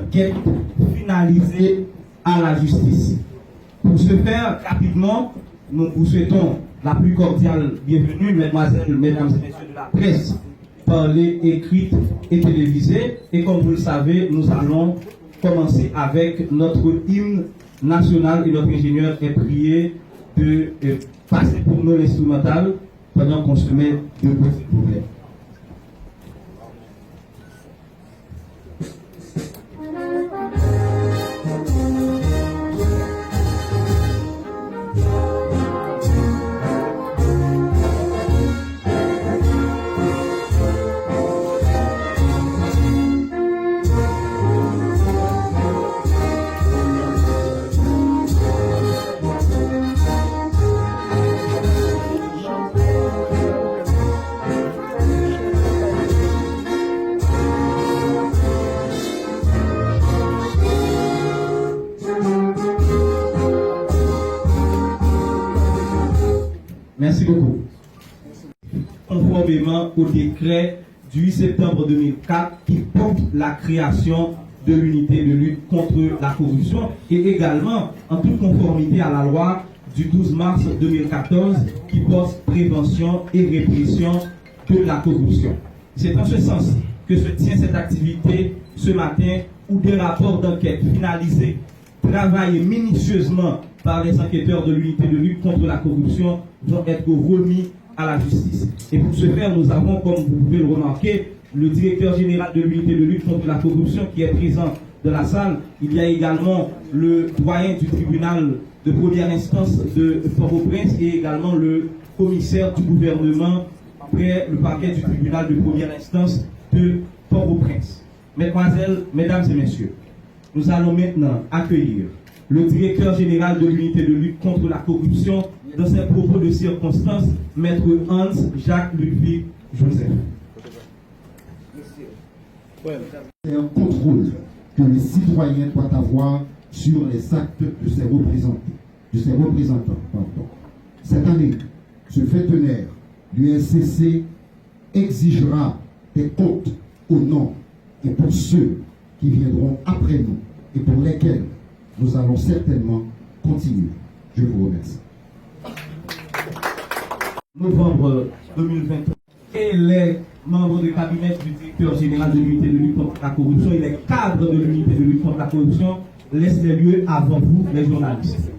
enquête finalisée à la justice. Pour ce faire, rapidement, nous vous souhaitons la plus cordiale bienvenue, mesdemoiselles, mesdames et messieurs de la presse, parlée, écrite et télévisée. Et comme vous le savez, nous allons commencer avec notre hymne national et notre ingénieur est prié de passer pour nous l'instrumental pendant qu'on se met debout, s'il vous plaît. Merci beaucoup. Conformément au décret du 8 septembre 2004 qui porte la création de l'unité de lutte contre la corruption et également en toute conformité à la loi du 12 mars 2014 qui porte prévention et répression de la corruption. C'est en ce sens que se tient cette activité ce matin où des rapports d'enquête finalisés, travaillés minutieusement par les enquêteurs de l'unité de lutte contre la corruption vont être remis à la justice. Et pour ce faire, nous avons, comme vous pouvez le remarquer, le directeur général de l'unité de lutte contre la corruption qui est présent dans la salle. Il y a également le doyen du tribunal de première instance de Port-au-Prince et également le commissaire du gouvernement près le parquet du tribunal de première instance de Port-au-Prince. Mesdemoiselles, mesdames et messieurs, nous allons maintenant accueillir le directeur général de l'unité de lutte contre la corruption dans ses propos de circonstance, maître Hans-Jacques Ludwig Joseph. C'est un contrôle que les citoyens doivent avoir sur les actes de ses représentants. Cette année, ce fait tenaire, l'UNCC exigera des comptes au nom et pour ceux qui viendront après nous et pour lesquels nous allons certainement continuer. Je vous remercie. Novembre 2023. Et les membres du cabinet du directeur général de l'unité de lutte contre la corruption et les cadres de l'unité de lutte contre la corruption laissent les lieux avant vous, les journalistes.